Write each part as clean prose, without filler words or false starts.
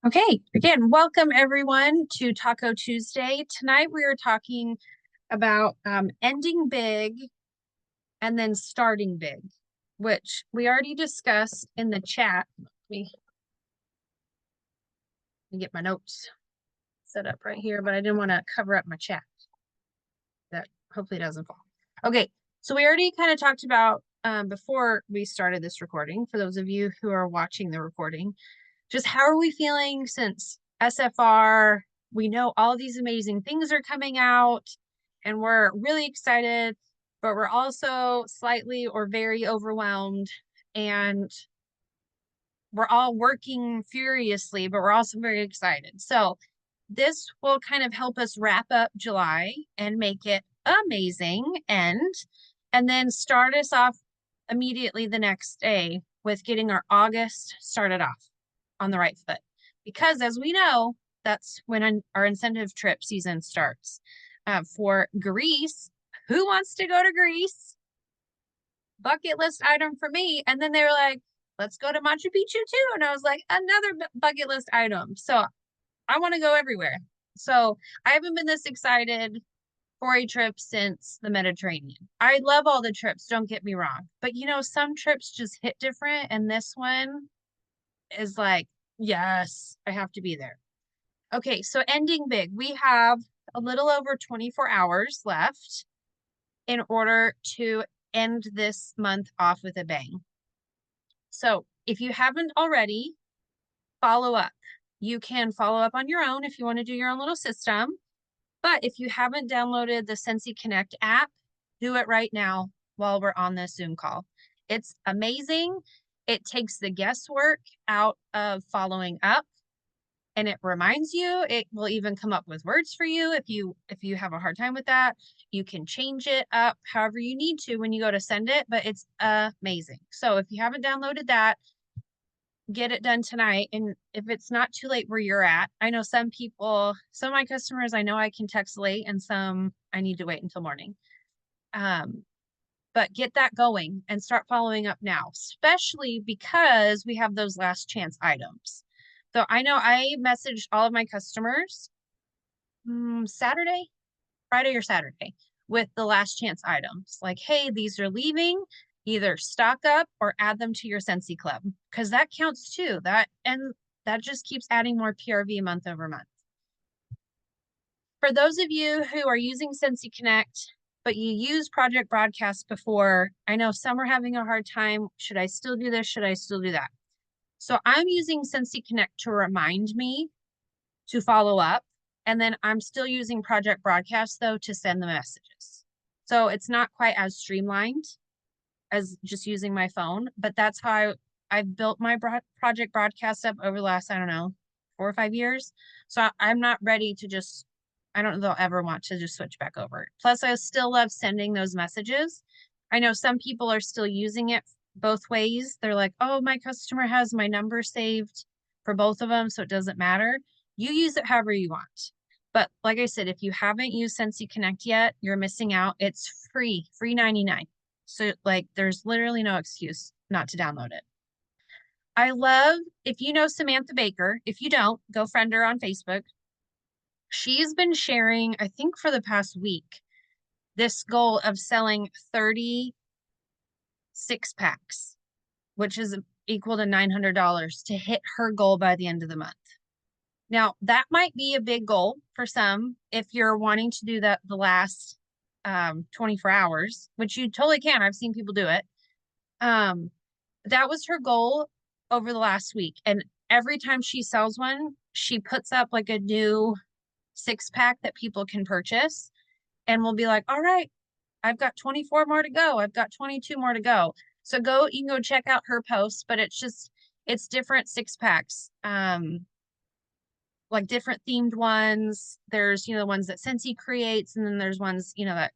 Okay, again, welcome everyone to Taco Tuesday. Tonight we are talking about ending big and then starting big, which we already discussed in the chat. Let me get my notes set up right here, but I didn't want to cover up my chat. That hopefully doesn't fall. Okay, so we already kind of talked about before we started this recording, for those of you who are watching the recording, just how are we feeling since SFR? We know all these amazing things are coming out and we're really excited, but we're also slightly or very overwhelmed, and we're all working furiously, but we're also very excited. So this will kind of help us wrap up July and make it amazing and then start us off immediately the next day with getting our August started off on the right foot. Because as we know, that's when our incentive trip season starts. For Greece, who wants to go to Greece? Bucket list item for me. And then they were like, let's go to Machu Picchu too. And I was like, another bucket list item. So I want to go everywhere. So I haven't been this excited for a trip since the Mediterranean. I love all the trips, don't get me wrong. But some trips just hit different. And this one is like, yes, I have to be there. Okay, so ending big. We have a little over 24 hours left in order to end this month off with a bang. So if you haven't already, follow up. You can follow up on your own if you want to do your own little system. But if you haven't downloaded the Sensi Connect app, do it right now while we're on this Zoom call. It's amazing. It takes the guesswork out of following up, and it reminds you. It will even come up with words for you if you have a hard time with that. You can change it up however you need to when you go to send it, but it's amazing. So if you haven't downloaded that, get it done tonight. And if it's not too late where you're at, I know some of my customers, I know I can text late, and some I need to wait until morning. But get that going and start following up now, especially because we have those last chance items. So I know I messaged all of my customers Friday or Saturday, with the last chance items. Like, hey, these are leaving. Either stock up or add them to your Sensi Club, because that counts too. That just keeps adding more PRV month over month. For those of you who are using Sensi Connect, but you use Project Broadcast before, I know some are having a hard time. Should I still do this? Should I still do that? So I'm using Sensi Connect to remind me to follow up. And then I'm still using Project Broadcast, though, to send the messages. So it's not quite as streamlined as just using my phone, but that's how I've built my Project Broadcast up over the last, I don't know, 4 or 5 years. So I'm not ready to just, I don't know if they'll ever want to just switch back over. Plus, I still love sending those messages. I know some people are still using it both ways. They're like, oh, my customer has my number saved for both of them, so it doesn't matter. You use it however you want. But like I said, if you haven't used Sensi Connect yet, you're missing out. It's free 99. So like there's literally no excuse not to download it. I love, if you know Samantha Baker, if you don't, go friend her on Facebook. She's been sharing, I think for the past week, this goal of selling 30 6-packs, which is equal to $900 to hit her goal by the end of the month. Now, that might be a big goal for some if you're wanting to do that the last 24 hours, which you totally can. I've seen people do it. That was her goal over the last week. And every time she sells one, she puts up like a new 6-pack that people can purchase. And we'll be like, all right, I've got 24 more to go. I've got 22 more to go. So you can go check out her posts, but it's different 6-packs. Like different themed ones. There's, the ones that Sensi creates, and then there's ones, that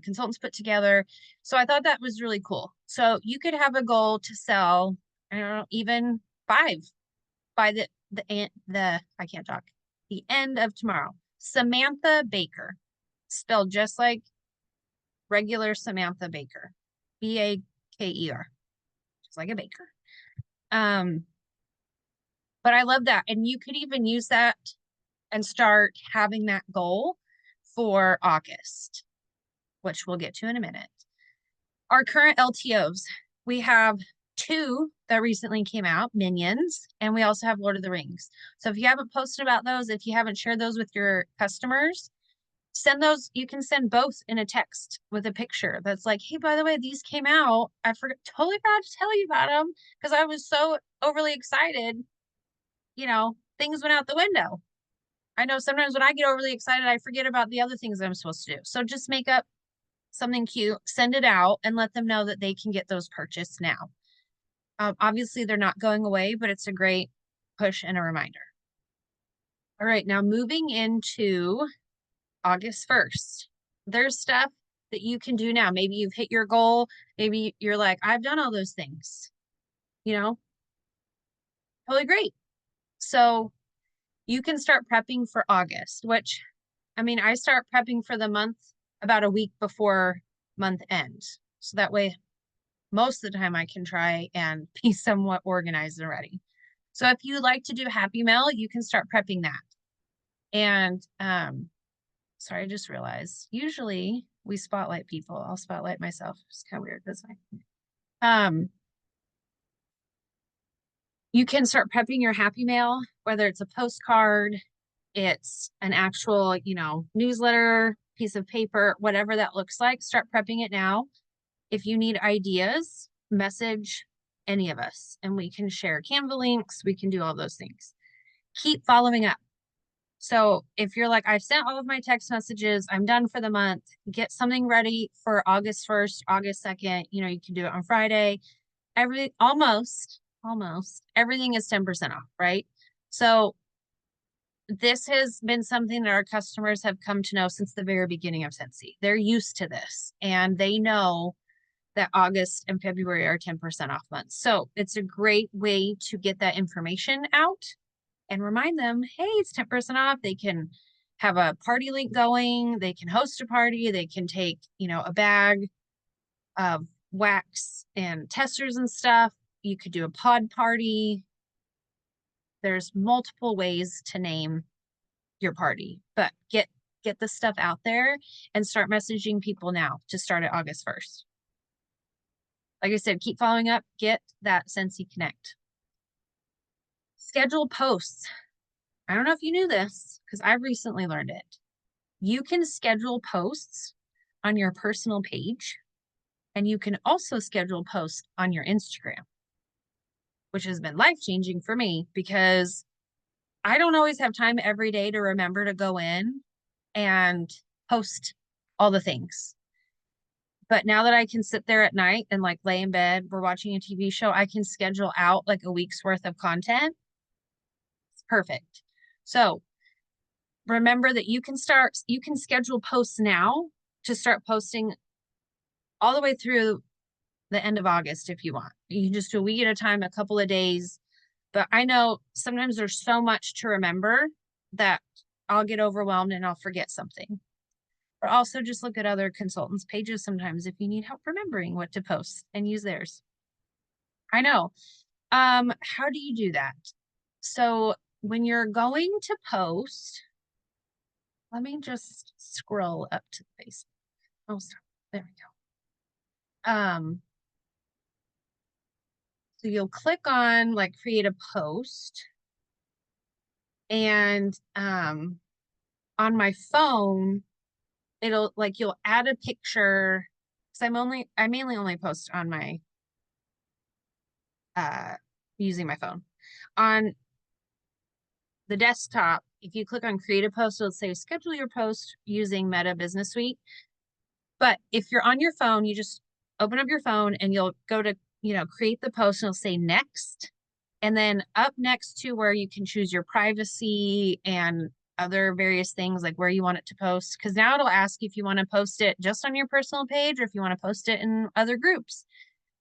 consultants put together. So I thought that was really cool. So you could have a goal to sell, I don't know, even 5 by I can't talk, the end of tomorrow. Samantha Baker, spelled just like regular Samantha Baker, Baker, just like a baker. But I love that. And you could even use that and start having that goal for August, which we'll get to in a minute. Our current LTOs, we have 2 that recently came out, Minions, and we also have Lord of the Rings. So if you haven't posted about those, if you haven't shared those with your customers, send those. You can send both in a text with a picture that's like, hey, by the way, these came out. I totally forgot to tell you about them because I was so overly excited. Things went out the window. I know sometimes when I get overly excited, I forget about the other things I'm supposed to do. So just make up something cute, send it out, and let them know that they can get those purchased now. Obviously, they're not going away, but it's a great push and a reminder. All right, now moving into August 1st. There's stuff that you can do now. Maybe you've hit your goal. Maybe you're like, I've done all those things, totally great. So you can start prepping for August, which, I start prepping for the month about a week before month end. So that way, most of the time I can try and be somewhat organized and ready. So if you like to do Happy Mail, you can start prepping that. And sorry, I just realized usually we spotlight people. I'll spotlight myself. It's kind of weird this way. You can start prepping your Happy Mail, whether it's a postcard, it's an actual, newsletter, piece of paper, whatever that looks like. Start prepping it now. If you need ideas, message any of us and we can share Canva links. We can do all those things. Keep following up. So if you're like, I've sent all of my text messages, I'm done for the month, get something ready for August 1st, August 2nd. You can do it on Friday. Almost everything is 10% off, right? So this has been something that our customers have come to know since the very beginning of Scentsy. They're used to this and they know that August and February are 10% off months. So it's a great way to get that information out and remind them, hey, it's 10% off. They can have a party link going. They can host a party. They can take, a bag of wax and testers and stuff. You could do a pod party. There's multiple ways to name your party, but get the stuff out there and start messaging people now to start at August 1st. Like I said, keep following up, get that Scentsy Connect. Schedule posts. I don't know if you knew this because I've recently learned it. You can schedule posts on your personal page and you can also schedule posts on your Instagram, which has been life-changing for me because I don't always have time every day to remember to go in and post all the things. But now that I can sit there at night and like lay in bed, we're watching a TV show, I can schedule out like a week's worth of content. It's perfect. So remember that you can schedule posts now to start posting all the way through the end of August if you want. You can just do a week at a time, a couple of days. But I know sometimes there's so much to remember that I'll get overwhelmed and I'll forget something. Or also just look at other consultants' pages sometimes if you need help remembering what to post and use theirs. I know. How do you do that? So when you're going to post, let me just scroll up to the Facebook. Oh, stop. There we go. So you'll click on like create a post and on my phone, it'll like you'll add a picture because I mainly only post on my using my phone. On the desktop, if you click on create a post, it'll say schedule your post using Meta Business Suite. But if you're on your phone, you just open up your phone and you'll go to, create the post and it'll say next. And then up next to where you can choose your privacy and other various things like where you want it to post. Because now it'll ask if you want to post it just on your personal page or if you want to post it in other groups.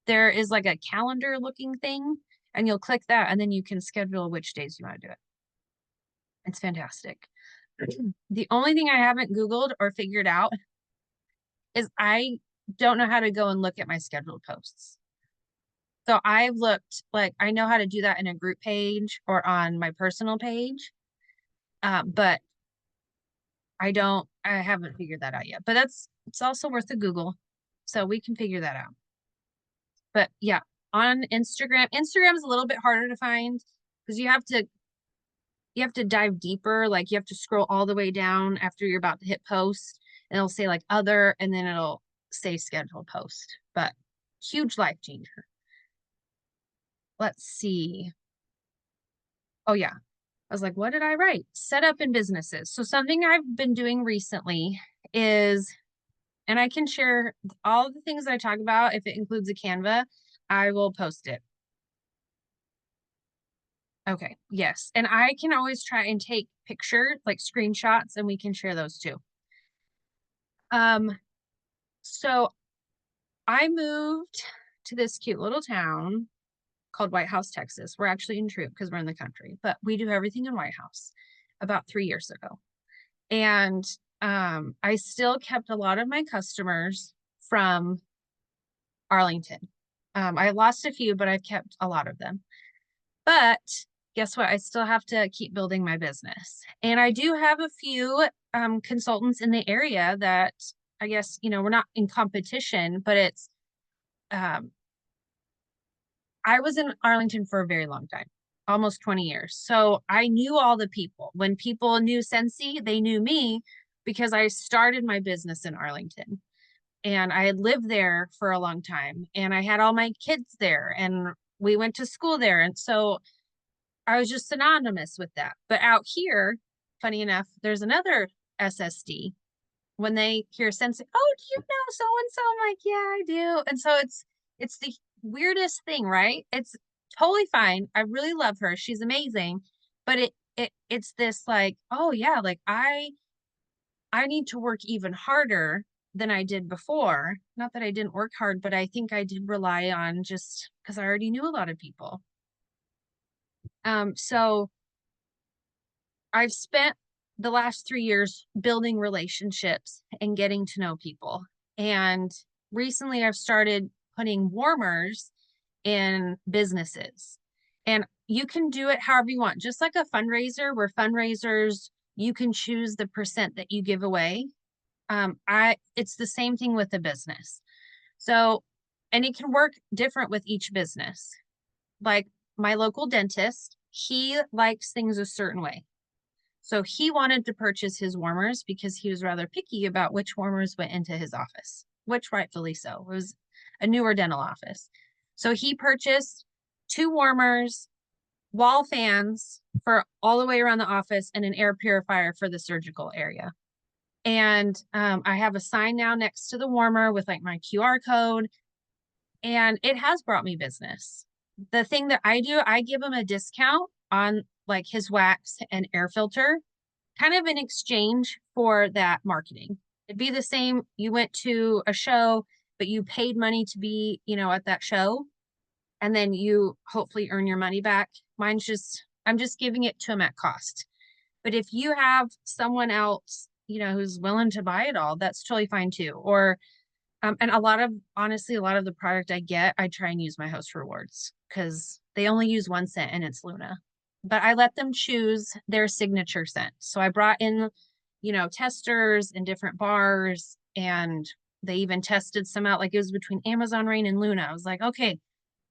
There is like a calendar looking thing and you'll click that and then you can schedule which days you want to do it. It's fantastic. The only thing I haven't Googled or figured out is I don't know how to go and look at my scheduled posts. So I've looked, like, I know how to do that in a group page or on my personal page. But I haven't figured that out yet, but it's also worth a Google. So we can figure that out. But yeah, on Instagram is a little bit harder to find because you have to dive deeper. Like you have to scroll all the way down after you're about to hit post and it'll say like other, and then it'll say scheduled post, but huge life changer. Let's see. Oh yeah. I was like, what did I write? Set up in businesses. So something I've been doing recently is, and I can share all the things that I talk about. If it includes a Canva, I will post it. Okay, yes. And I can always try and take pictures, like screenshots, and we can share those too. So I moved to this cute little town called White House, Texas. We're actually in Troop because we're in the country, but we do everything in White House about 3 years ago. And I still kept a lot of my customers from Arlington. I lost a few, but I've kept a lot of them. But guess what? I still have to keep building my business. And I do have a few consultants in the area that I guess, we're not in competition, but it's, I was in Arlington for a very long time, almost 20 years. So I knew all the people. When people knew Scentsy, they knew me because I started my business in Arlington. And I had lived there for a long time and I had all my kids there and we went to school there. And so I was just synonymous with that. But out here, funny enough, there's another SSD. When they hear Sensei, oh, do you know so and so? I'm like, yeah, I do. And so it's the weirdest thing, right? It's totally fine. I really love her. She's amazing. But it's this like, oh yeah, like I need to work even harder than I did before. Not that I didn't work hard, but I think I did rely on just because I already knew a lot of people. So I've spent the last 3 years building relationships and getting to know people. And recently I've started putting warmers in businesses. And you can do it however you want, just like a fundraiser where fundraisers, you can choose the percent that you give away. It's the same thing with a business. So, and it can work different with each business. Like my local dentist, he likes things a certain way. So he wanted to purchase his warmers because he was rather picky about which warmers went into his office, which rightfully so. It was a newer dental office. So he purchased 2 warmers, wall fans for all the way around the office, and an air purifier for the surgical area. And I have a sign now next to the warmer with like my QR code, and it has brought me business. The thing that I do, I give him a discount on like his wax and air filter, kind of in exchange for that marketing. It'd be the same. You went to a show, but you paid money to be, at that show, and then you hopefully earn your money back. I'm just giving it to him at cost. But if you have someone else, who's willing to buy it all, that's totally fine too. Or, and honestly, a lot of the product I get, I try and use my host rewards because they only use 1 scent and it's Luna. But I let them choose their signature scent. So I brought in, testers in different bars, and they even tested some out. Like it was between Amazon Rain and Luna. I was like, okay,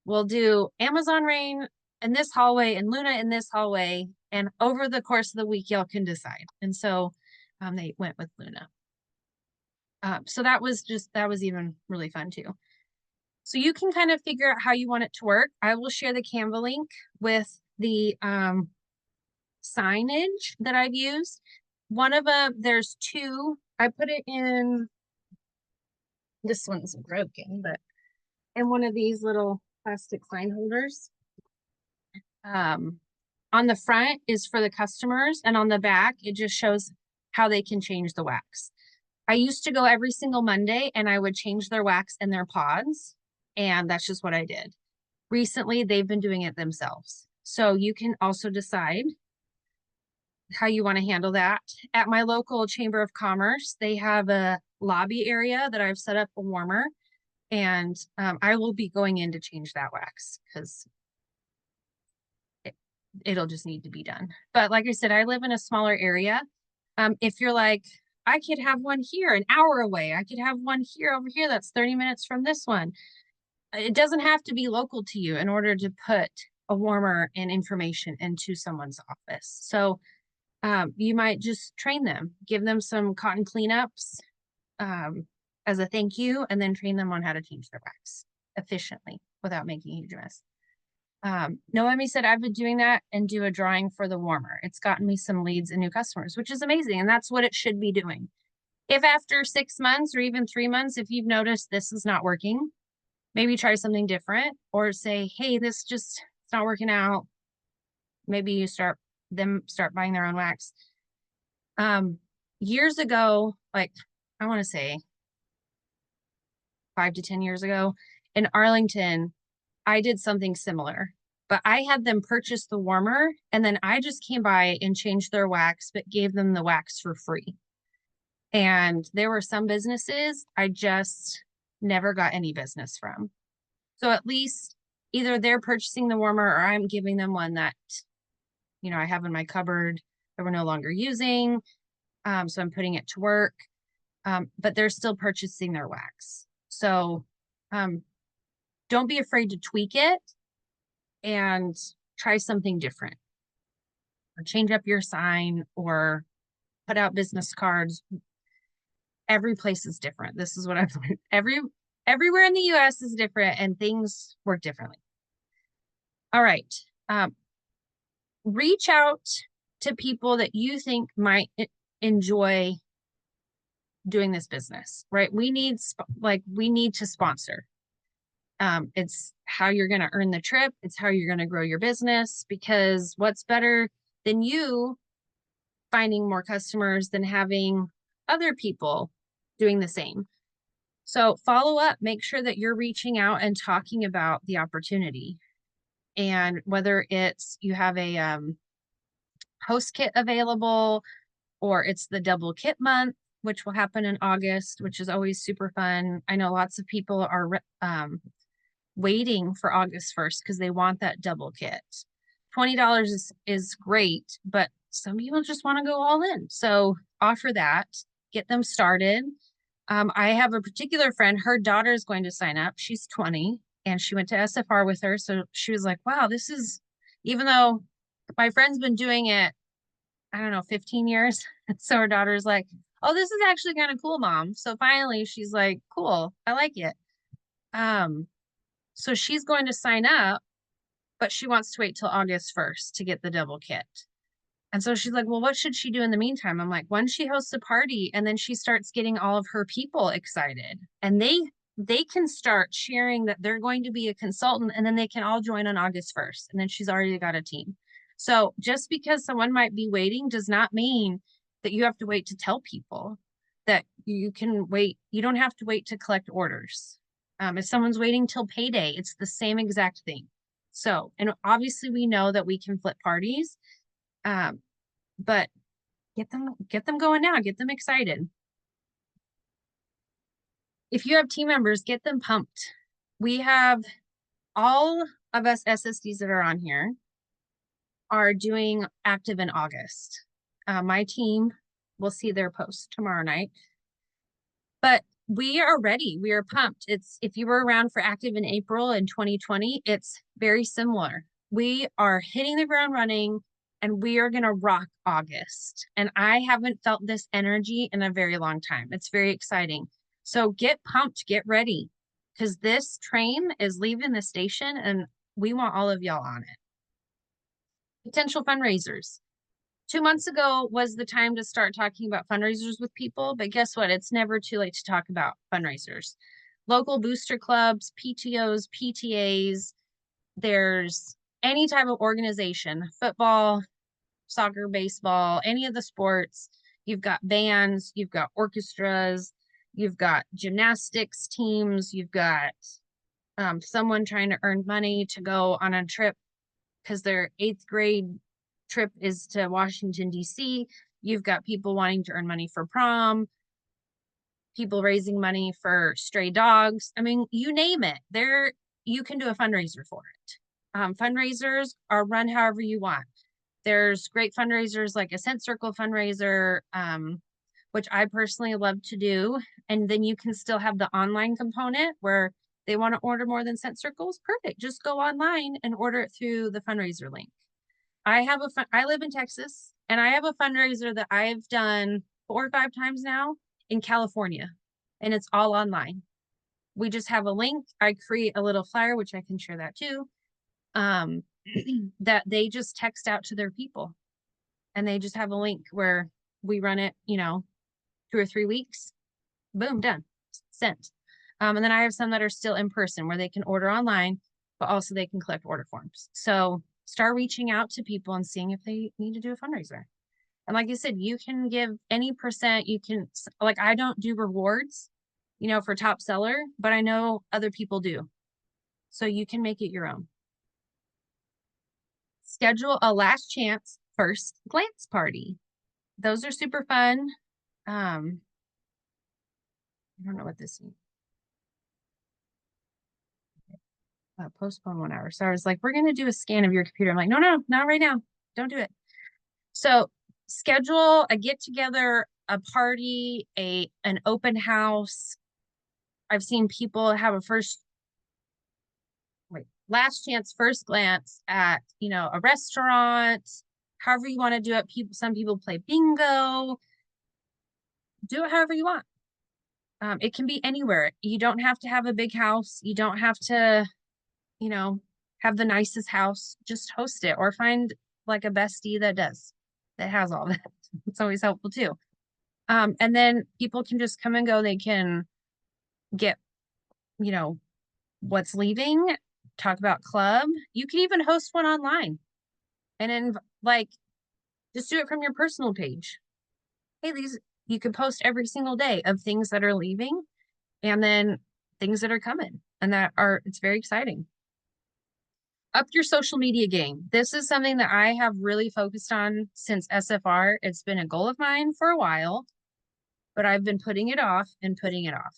we'll do Amazon Rain in this hallway and Luna in this hallway. And over the course of the week, y'all can decide. And so they went with Luna. So that was even really fun too. So you can kind of figure out how you want it to work. I will share the Canva link with the signage that I've used. One of them, there's 2. I put it in, this one's broken, but in one of these little plastic sign holders. On the front is for the customers, and on the back, it just shows how they can change the wax. I used to go every single Monday and I would change their wax and their pods, and that's just what I did. Recently, they've been doing it themselves. So you can also decide how you want to handle that. At my local Chamber of Commerce, they have a lobby area that I've set up a warmer, And I will be going in to change that wax because it'll just need to be done. But like I said, I live in a smaller area. If you're like, I could have one here an hour away, I could have one here over here that's 30 minutes from this one. It doesn't have to be local to you in order to put a warmer and information into someone's office. So you might just train them, give them some cotton cleanups as a thank you, and then train them on how to change their wax efficiently without making a huge mess. Noemi said, I've been doing that and do a drawing for the warmer. It's gotten me some leads and new customers, which is amazing. And that's what it should be doing. If after 6 months or even 3 months, if you've noticed this is not working, maybe try something different or say, hey, this just, it's not working out. Maybe you start buying their own wax. Years ago, like I want to say 5 to 10 years ago in Arlington, I did something similar, but I had them purchase the warmer and then I just came by and changed their wax, but gave them the wax for free. And there were some businesses I just never got any business from. So at least either they're purchasing the warmer or I'm giving them one that, you know, I have in my cupboard that we're no longer using. So I'm putting it to work, but they're still purchasing their wax. So don't be afraid to tweak it and try something different or change up your sign or put out business cards. Every place is different. This is what I've learned. Everywhere in the US is different and things work differently. All right. Reach out to people that you think might enjoy doing this business, right? We need to sponsor. It's how you're going to earn the trip. It's how you're going to grow your business, because what's better than you finding more customers than having other people doing the same? So follow up, make sure that you're reaching out and talking about the opportunity. And whether it's you have a host kit available or it's the double kit month, which will happen in August, which is always super fun. I know lots of people are waiting for August 1st because they want that double kit. $20 is great, but some people just want to go all in. So offer that, get them started. I have a particular friend, her daughter is going to sign up. She's 20 and she went to SFR with her. So she was like, wow, this is, even though my friend's been doing it, I don't know, 15 years. So her daughter's like, oh, this is actually kind of cool, Mom. So finally she's like, cool, I like it. So she's going to sign up, but she wants to wait till August 1st to get the double kit. And so she's like, well, what should she do in the meantime? I'm like, when she hosts a party and then she starts getting all of her people excited and they can start sharing that they're going to be a consultant and then they can all join on August 1st. And then she's already got a team. So just because someone might be waiting does not mean that you have to wait to tell people that you can wait. You don't have to wait to collect orders. If someone's waiting till payday, it's the same exact thing. So, and obviously we know that we can flip parties. But get them going now, get them excited. If you have team members, get them pumped. We have all of us SSDs that are on here are doing active in August. My team will see their post tomorrow night, but we are ready. We are pumped. It's, if you were around for active in April in 2020, it's very similar. We are hitting the ground running. And we are going to rock August. And I haven't felt this energy in a very long time. It's very exciting. So get pumped, get ready, because this train is leaving the station and we want all of y'all on it. Potential fundraisers. 2 months ago was the time to start talking about fundraisers with people, but guess what? It's never too late to talk about fundraisers. Local booster clubs, PTOs, PTAs, there's any type of organization, football, soccer, baseball, any of the sports. You've got bands, you've got orchestras, you've got gymnastics teams, you've got someone trying to earn money to go on a trip because their 8th grade trip is to Washington, D.C. You've got people wanting to earn money for prom. people raising money for stray dogs. I mean, you name it. There, you can do a fundraiser for it. Fundraisers are run however you want. There's great fundraisers like a Cent Circle fundraiser, which I personally love to do. And then you can still have the online component where they want to order more than Cent Circles. Perfect. Just go online and order it through the fundraiser link. I live in Texas, and I have a fundraiser that I've done 4 or 5 times now in California, and it's all online. We just have a link. I create a little flyer, which I can share that too, that they just text out to their people, and they just have a link where we run it, 2 or 3 weeks, boom, done, sent. And then I have some that are still in person where they can order online, but also they can collect order forms. So start reaching out to people and seeing if they need to do a fundraiser. And like you said, you can give any percent. You can, like, I don't do rewards, for top seller, but I know other people do. So you can make it your own. Schedule a last chance first glance party. Those are super fun. I don't know what this means. Postpone 1 hour. So I was like, we're going to do a scan of your computer. I'm like, no, not right now. Don't do it. So schedule a get together, a party, an open house. I've seen people have a last chance, first glance at, a restaurant, however you want to do it. Some people play bingo. Do it however you want. It can be anywhere. You don't have to have a big house. You don't have to, have the nicest house. Just host it, or find like a bestie that has all that. It's always helpful too. And then people can just come and go. They can get, what's leaving, talk about club. You can even host one online and then just do it from your personal page. Hey, you can post every single day of things that are leaving and then things that are coming, and it's very exciting. Up your social media game. This is something that I have really focused on since SFR. It's been a goal of mine for a while, but I've been putting it off and putting it off.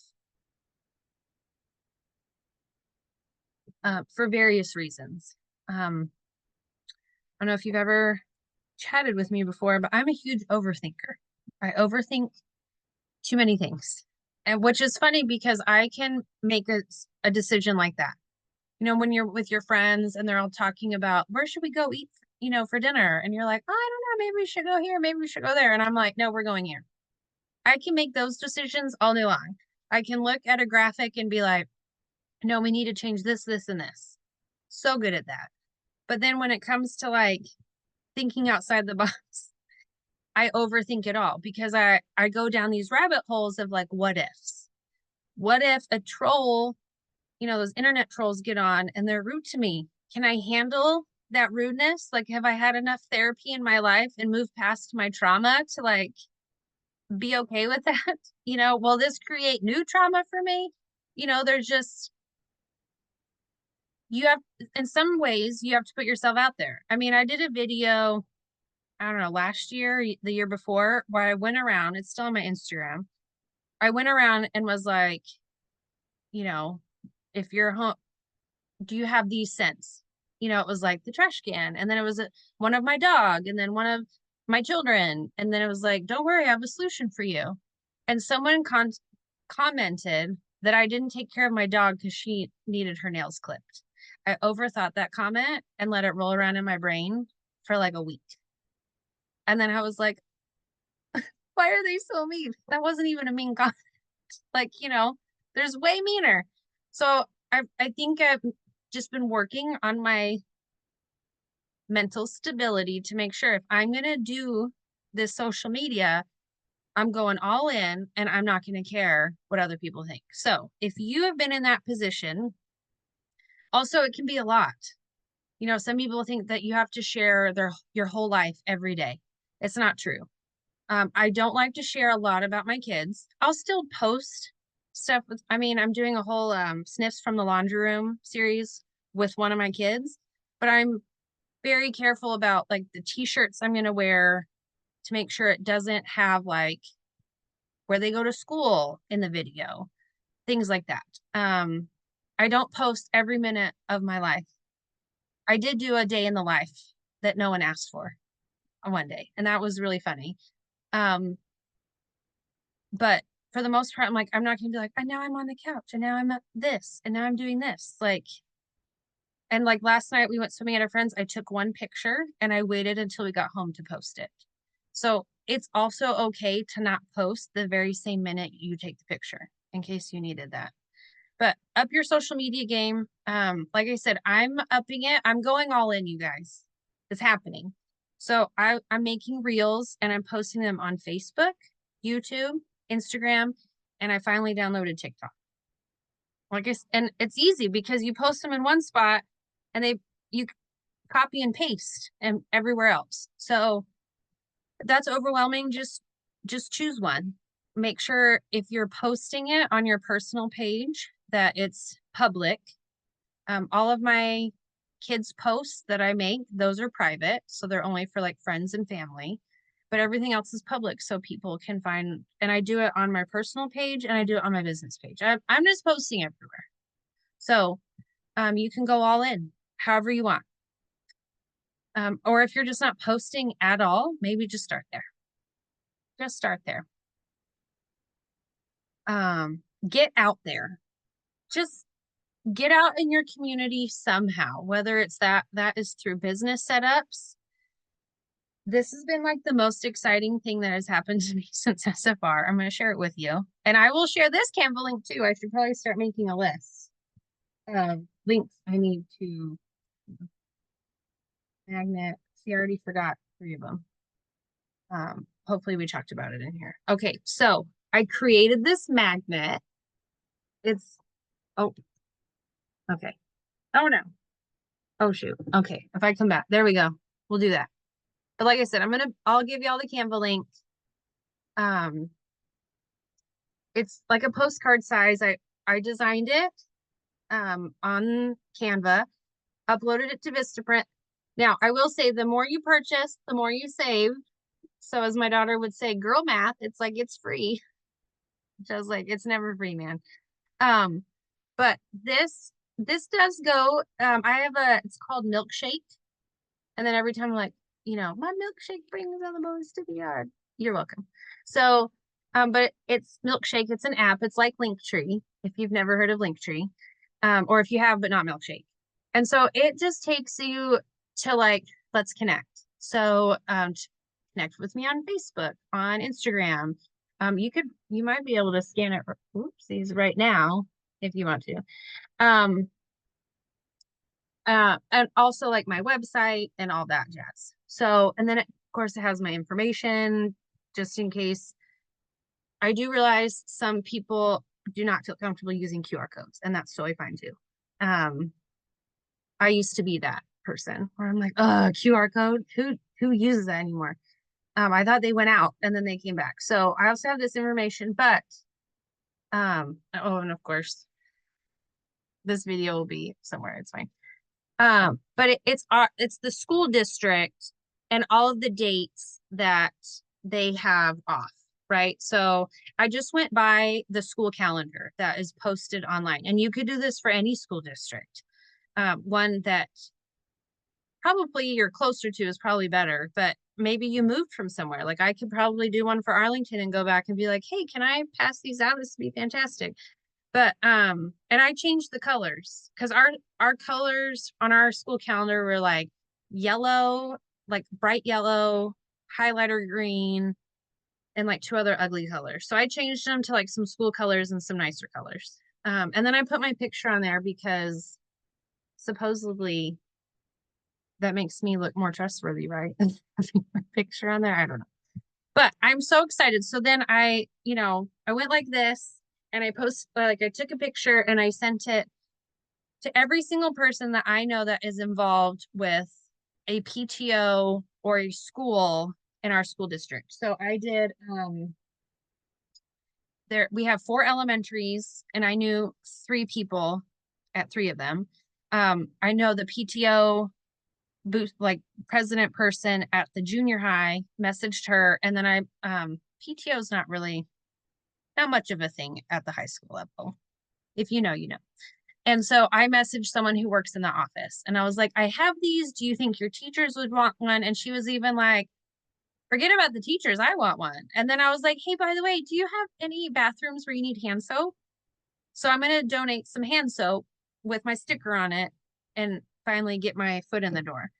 For various reasons. I don't know if you've ever chatted with me before, but I'm a huge overthinker. I overthink too many things, and which is funny because I can make a decision like that. When you're with your friends and they're all talking about where should we go eat, for dinner, and you're like, oh, I don't know, maybe we should go here, maybe we should go there, and I'm like, no, we're going here. I can make those decisions all day long. I can look at a graphic and be like, no, we need to change this, this, and this. So good at that. But then when it comes to thinking outside the box, I overthink it all because I go down these rabbit holes of what ifs. What if a troll, those internet trolls get on and they're rude to me? Can I handle that rudeness? Have I had enough therapy in my life and moved past my trauma to be okay with that? Will this create new trauma for me? There's just, in some ways, you have to put yourself out there. I mean, I did a video, I don't know, last year, the year before, where I went around, it's still on my Instagram. I went around and was like, if you're home, do you have these scents? It was like the trash can, and then it was one of my dog, and then one of my children, and then it was like, don't worry, I have a solution for you. And someone commented that I didn't take care of my dog because she needed her nails clipped. I overthought that comment and let it roll around in my brain for a week. And then I was like, why are they so mean? That wasn't even a mean comment. There's way meaner. So I think I've just been working on my mental stability to make sure if I'm going to do this social media, I'm going all in and I'm not going to care what other people think. So if you have been in that position, also, it can be a lot. Some people think that you have to share your whole life every day. It's not true. I don't like to share a lot about my kids. I'll still post stuff I'm doing a whole sniffs from the laundry room series with one of my kids, but I'm very careful about the t-shirts I'm going to wear to make sure it doesn't have where they go to school in the video, things like that. I don't post every minute of my life. I did do a day in the life that no one asked for on one day, and that was really funny. But for the most part, I'm like, I'm not gonna be like, and now I'm on the couch, and now I'm at this, and now I'm doing this. Like, and like last night we went swimming at our friends. I took one picture and I waited until we got home to post it. So it's also okay to not post the very same minute you take the picture in case you needed that. But up your social media game. Like I said, I'm upping it. I'm going all in, you guys. It's happening. So I'm making reels and I'm posting them on Facebook, YouTube, Instagram, and I finally downloaded TikTok. And it's easy because you post them in one spot and you copy and paste and everywhere else. So if that's overwhelming, just choose one. Make sure if you're posting it on your personal page that it's public. All of my kids' posts that I make, those are private, so they're only for like friends and family. But everything else is public, so people can find. And I do it on my personal page and I do it on my business page. I'm just posting everywhere. So you can go all in, however you want. Or if you're just not posting at all, maybe just start there. Just start there. Get out there. Just get out in your community somehow, whether it's that is through business setups. This has been like the most exciting thing that has happened to me since SFR. I'm going to share it with you. And I will share this Canva link too. I should probably start making a list of links I need to magnet. See, I already forgot 3 of them. Hopefully we talked about it in here. Okay, so I created this magnet. It's, oh, okay. Oh no. Oh shoot. Okay, if I come back, there we go. We'll do that. But like I said, I'll give you all the Canva link. It's like a postcard size. I designed it on Canva, uploaded it to Vistaprint. Now, I will say the more you purchase, the more you save. So as my daughter would say, girl math, it's like it's free. Which I was like, it's never free, man. But this does go. I have it's called Milkshake. And then every time I'm like, my milkshake brings all the boys to the yard. You're welcome. So, but it's Milkshake. It's an app. It's like Linktree, if you've never heard of Linktree, or if you have, but not Milkshake. And so it just takes you to like, let's connect. So, connect with me on Facebook, on Instagram. You might be able to scan it. Oopsies, right now, if you want to. And also like my website and all that jazz. So, and then of course it has my information just in case. I do realize some people do not feel comfortable using QR codes, and that's totally fine too. I used to be that person where I'm like, oh, QR code, who uses that anymore? I thought they went out and then they came back. So I also have this information, but oh, and of course this video will be somewhere. It's fine. But it's the school district and all of the dates that they have off, right? So I just went by the school calendar that is posted online, and you could do this for any school district. One that probably you're closer to is probably better, but maybe you moved from somewhere. Like I could probably do one for Arlington and go back and be like, hey, can I pass these out? This would be fantastic. But and I changed the colors because our colors on our school calendar were like yellow, like bright yellow, highlighter green, and like 2 other ugly colors. So I changed them to like some school colors and some nicer colors. And then I put my picture on there because supposedly that makes me look more trustworthy, right? Having my picture on there. I don't know. But I'm so excited. So then I went like this and I took a picture and I sent it to every single person that I know that is involved with a PTO or a school in our school district. So I did, we have 4 elementaries and I knew 3 people at 3 of them. I know the PTO booth, like president person at the junior high, messaged her. And then PTO is not really not much of a thing at the high school level. If you know, you know. And so I messaged someone who works in the office and I was like, I have these. Do you think your teachers would want one? And she was even like, forget about the teachers. I want one. And then I was like, hey, by the way, do you have any bathrooms where you need hand soap? So I'm going to donate some hand soap with my sticker on it and finally get my foot in the door.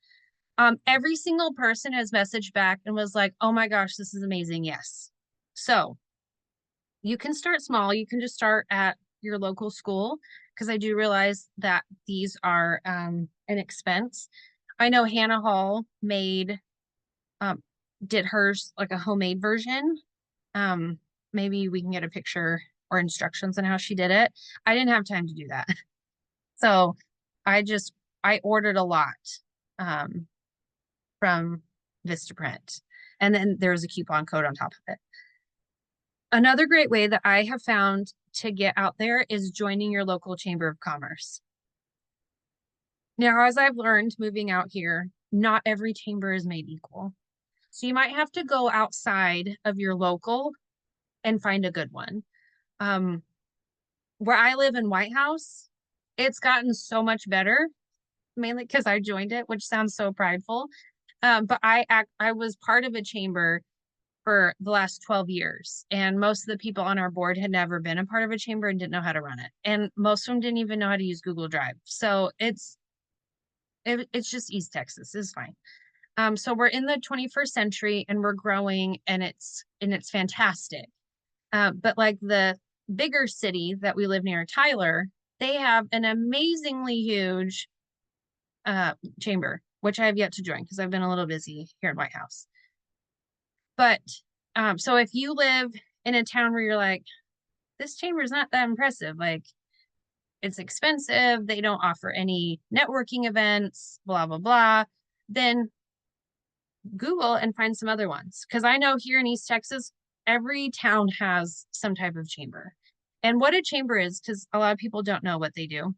Every single person has messaged back and was like, oh my gosh, this is amazing. Yes. So you can start small. You can just start at your local school because I do realize that these are an expense. I know Hannah Hall did hers like a homemade version. Maybe we can get a picture or instructions on how she did it. I didn't have time to do that. So I ordered a lot from Vistaprint. And then there was a coupon code on top of it. Another great way that I have found to get out there is joining your local chamber of commerce. Now, as I've learned moving out here, not every chamber is made equal. So you might have to go outside of your local and find a good one. Where I live in White House, it's gotten so much better, mainly because I joined it, which sounds so prideful. But I was part of a chamber for the last 12 years. And most of the people on our board had never been a part of a chamber and didn't know how to run it. And most of them didn't even know how to use Google Drive. So it's just East Texas is fine. So we're in the 21st century and we're growing and it's fantastic. But like the bigger city that we live near, Tyler, they have an amazingly huge chamber, which I have yet to join because I've been a little busy here in White House. But so if you live in a town where you're like, this chamber is not that impressive, like it's expensive, they don't offer any networking events, blah, blah, blah, then Google and find some other ones. Because I know here in East Texas, every town has some type of chamber. And what a chamber is, because a lot of people don't know what they do.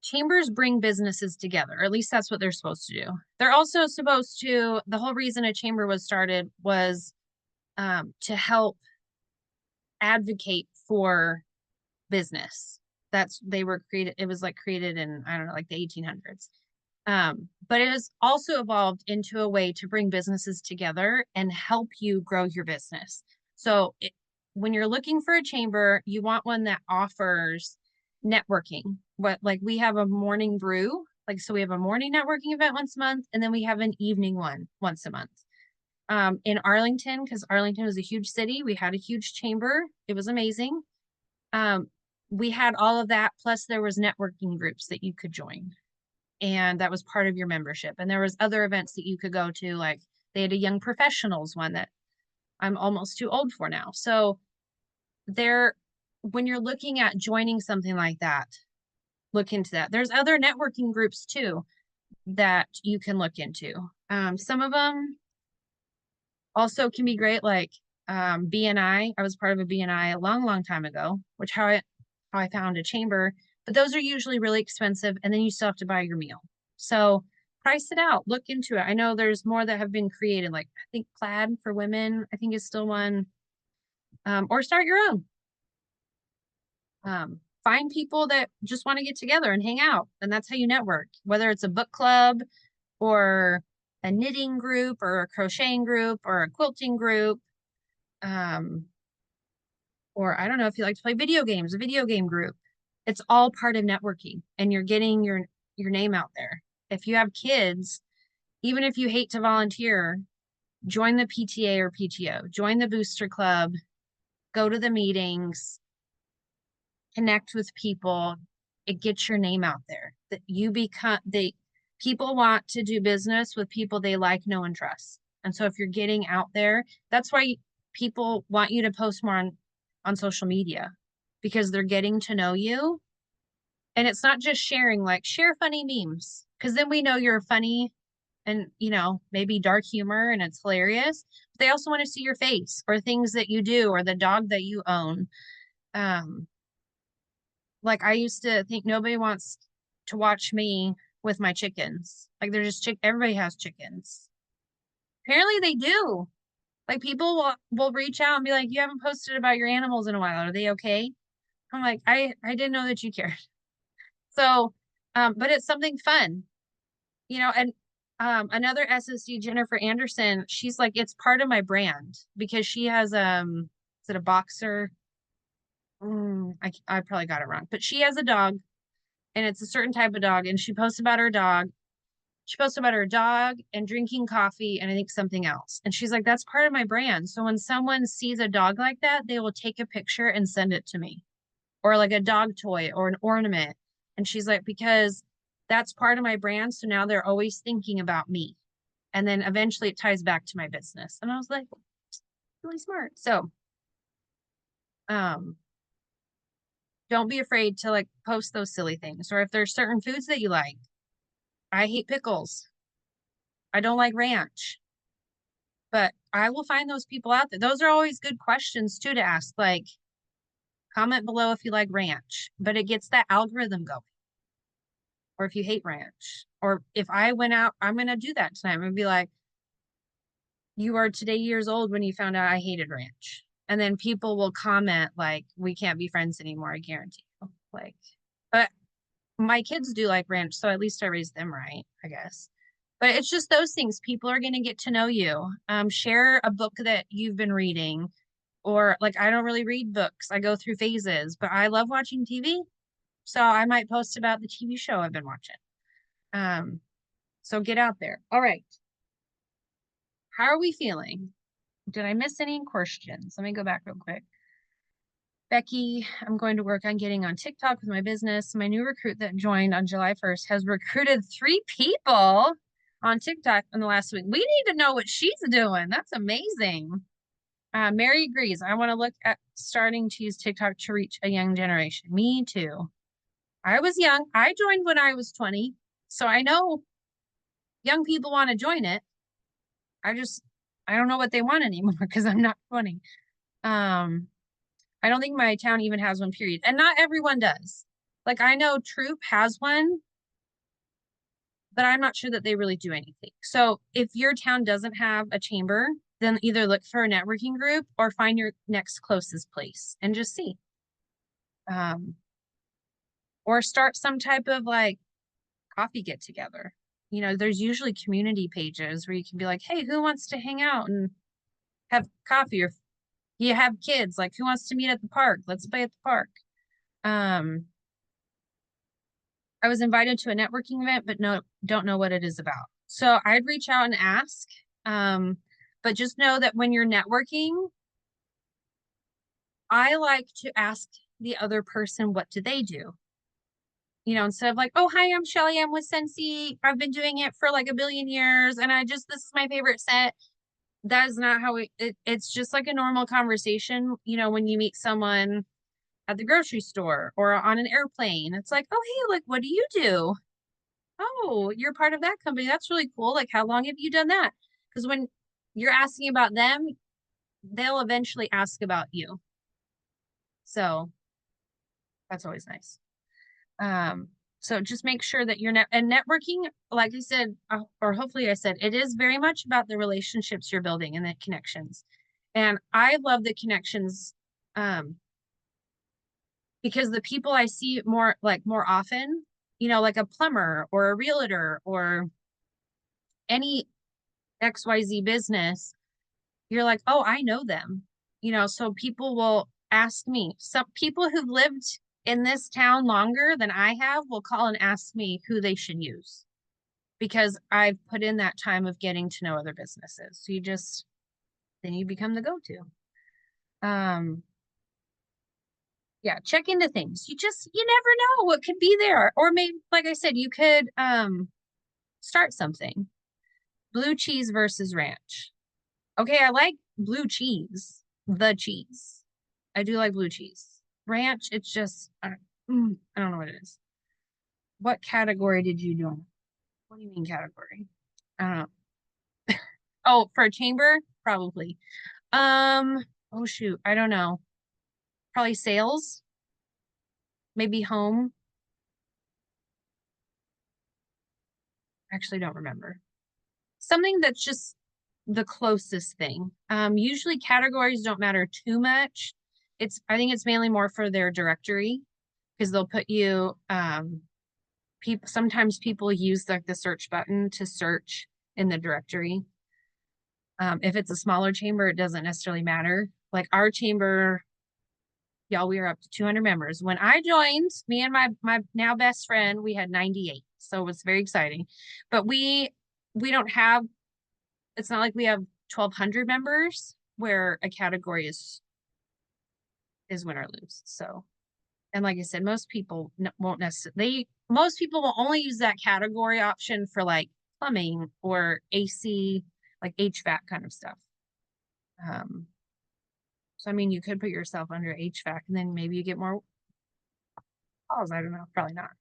Chambers bring businesses together, or at least that's what they're supposed to do. They're also supposed to, the whole reason a chamber was started was to help advocate for business. They were created, it was like created in, I don't know, like the 1800s. But it has also evolved into a way to bring businesses together and help you grow your business. So when you're looking for a chamber, you want one that offers networking. Like we have a morning brew, like, so we have a morning networking event once a month, and then we have an evening one once a month. In Arlington, because Arlington was a huge city, we had a huge chamber. It was amazing. We had all of that, plus there was networking groups that you could join. And that was part of your membership. And there was other events that you could go to, like they had a young professionals one that I'm almost too old for now. So when you're looking at joining something like that, look into that. There's other networking groups too that you can look into. Some of them also can be great, like BNI. I was part of a BNI a long, long time ago, which how I found a chamber. But those are usually really expensive, and then you still have to buy your meal. So price it out, look into it. I know there's more that have been created, like I think Plaid for women, I think is still one. Or start your own. Find people that just want to get together and hang out, and that's how you network, whether it's a book club or a knitting group or a crocheting group or a quilting group. Or I don't know if you like to play video games, a video game group. It's all part of networking, and you're getting your name out there. If you have kids, even if you hate to volunteer, join the PTA or PTO, join the booster club, go to the meetings, connect with people. It gets your name out there. That you become people want to do business with people they like, know, and trust. And so if you're getting out there, that's why people want you to post more on social media, because they're getting to know you. And it's not just sharing, like share funny memes, because then we know you're funny and, maybe dark humor and it's hilarious. But they also want to see your face or things that you do or the dog that you own. Like I used to think nobody wants to watch me with my chickens. Like they're just everybody has chickens. Apparently they do. Like people will reach out and be like, you haven't posted about your animals in a while. Are they okay? I'm like, I didn't know that you cared. So, but it's something fun, and another SSD, Jennifer Anderson, she's like, it's part of my brand because she has, is it a boxer? I probably got it wrong, but she has a dog and it's a certain type of dog. And she posts about her dog. She posts about her dog and drinking coffee and I think something else. And she's like, that's part of my brand. So when someone sees a dog like that, they will take a picture and send it to me, or like a dog toy or an ornament. And she's like, because that's part of my brand. So now they're always thinking about me. And then eventually it ties back to my business. And I was like, really smart. So, um, don't be afraid to like post those silly things. Or if there's certain foods that you like, I hate pickles. I don't like ranch, but I will find those people out there. Those are always good questions too to ask. Like, comment below if you like ranch, but it gets that algorithm going. Or if you hate ranch, or if I went out, I'm going to do that tonight. I'm going to be like, you are today years old when you found out I hated ranch. And then people will comment like, we can't be friends anymore. I guarantee you. Like, but my kids do like ranch. So at least I raised them right, I guess. But it's just those things. People are going to get to know you. Share a book that you've been reading, or like, I don't really read books. I go through phases, but I love watching TV. So I might post about the TV show I've been watching. So get out there. All right. How are we feeling? Did I miss any questions? Let me go back real quick. Becky, I'm going to work on getting on TikTok with my business. My new recruit that joined on July 1st has recruited 3 people on TikTok in the last week. We need to know what she's doing. That's amazing. Mary agrees. I want to look at starting to use TikTok to reach a young generation. Me too. I was young. I joined when I was 20. So I know young people want to join it. I don't know what they want anymore because I'm not 20. I don't think my town even has one, period. And not everyone does. Like I know Troop has one, but I'm not sure that they really do anything. So if your town doesn't have a chamber, then either look for a networking group or find your next closest place and just see. Or start some type of like coffee get together. There's usually community pages where you can be like, hey, who wants to hang out and have coffee? Or you have kids, like who wants to meet at the park? Let's play at the park. I was invited to a networking event, but don't know what it is about. So I'd reach out and ask. But just know that when you're networking, I like to ask the other person, what do they do? Instead of like, oh, hi, I'm Shelly. I'm with Scentsy. I've been doing it for like a billion years. And this is my favorite scent. That is not how it's just like a normal conversation. When you meet someone at the grocery store or on an airplane, it's like, oh, hey, like, what do you do? Oh, you're part of that company. That's really cool. Like, how long have you done that? Because when you're asking about them, they'll eventually ask about you. So that's always nice. So just make sure that you're and networking, like I said, or hopefully I said, it is very much about the relationships you're building and the connections. And I love the connections, because the people I see more often, like a plumber or a realtor or any XYZ business, you're like, oh, I know them. So people will ask me. Some people who've lived in this town longer than I have will call and ask me who they should use because I've put in that time of getting to know other businesses. So then you become the go-to. Yeah, check into things. You never know what could be there. Or maybe, like I said, you could start something. Blue cheese versus ranch. Okay, I like blue cheese, the cheese. I do like blue cheese. Ranch, it's just, I don't know what it is. What category did you do? What do you mean category? I don't know. Oh, for a chamber? Probably. Oh shoot, I don't know. Probably sales, maybe home. Actually don't remember. Something that's just the closest thing. Usually categories don't matter too much. I think it's mainly more for their directory, because they'll put you, sometimes people use like the search button to search in the directory. If it's a smaller chamber, it doesn't necessarily matter. Like our chamber, y'all, we are up to 200 members. When I joined, me and my now best friend, we had 98. So it was very exciting. But we don't have, it's not like we have 1,200 members where a category is win or lose. So, and like I said, most people won't necessarily, most people will only use that category option for like plumbing or AC, like HVAC kind of stuff. So I mean, you could put yourself under HVAC and then maybe you get more calls. I don't know, probably not.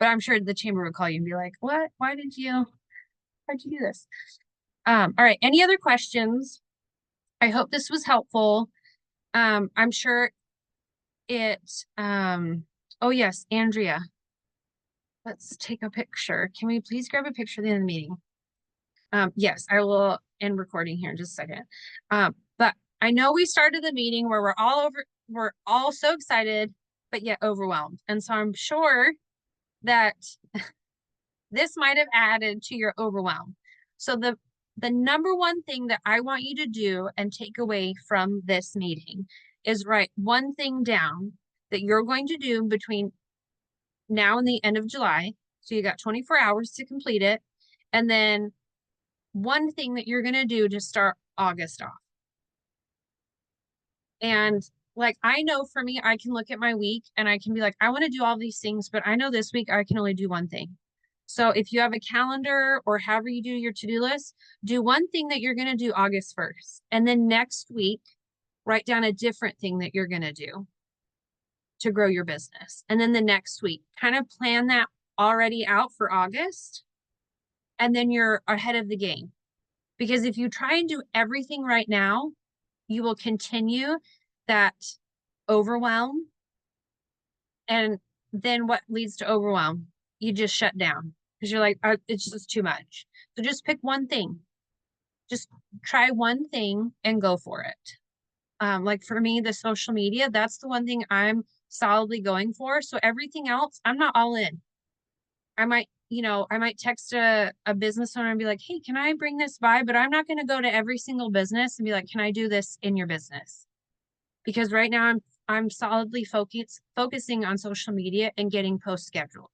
But I'm sure the chamber would call you and be like, what? Why'd you do this? All right, any other questions? I hope this was helpful. I'm sure oh yes, Andrea. Let's take a picture. Can we please grab a picture at the end of the meeting? Yes, I will end recording here in just a second. But I know we started the meeting where we're all so excited, but yet overwhelmed. And so I'm sure that this might have added to your overwhelm. So the number one thing that I want you to do and take away from this meeting is write one thing down that you're going to do between now and the end of July. So you got 24 hours to complete it. And then one thing that you're going to do to start August off. And like, I know for me, I can look at my week and I can be like, I want to do all these things, but I know this week I can only do one thing. So if you have a calendar or however you do your to-do list, do one thing that you're going to do August 1st. And then next week, write down a different thing that you're going to do to grow your business. And then the next week, kind of plan that already out for August. And then you're ahead of the game. Because if you try and do everything right now, you will continue that overwhelm. And then what leads to overwhelm? You just shut down because you're like, it's just too much. So just pick one thing. Just try one thing and go for it. Like for me, the social media, that's the one thing I'm solidly going for. So everything else, I'm not all in. I might text a business owner and be like, hey, can I bring this by? But I'm not going to go to every single business and be like, can I do this in your business? Because right now I'm solidly focusing on social media and getting posts scheduled.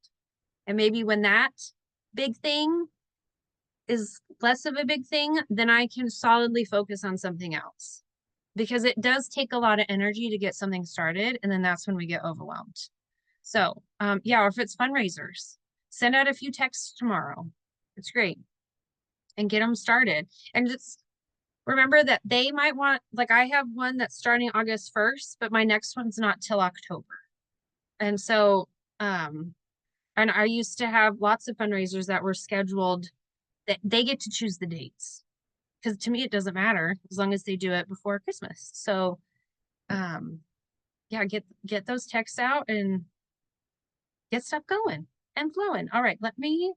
And maybe when that big thing is less of a big thing, then I can solidly focus on something else. Because it does take a lot of energy to get something started. And then that's when we get overwhelmed. So yeah, or if it's fundraisers, send out a few texts tomorrow. It's great. And get them started. And just remember that they might want, like I have one that's starting August 1st, but my next one's not till October. And so, and I used to have lots of fundraisers that were scheduled that they get to choose the dates. Because to me, it doesn't matter as long as they do it before Christmas. So, yeah, get those texts out and get stuff going and flowing. All right, let me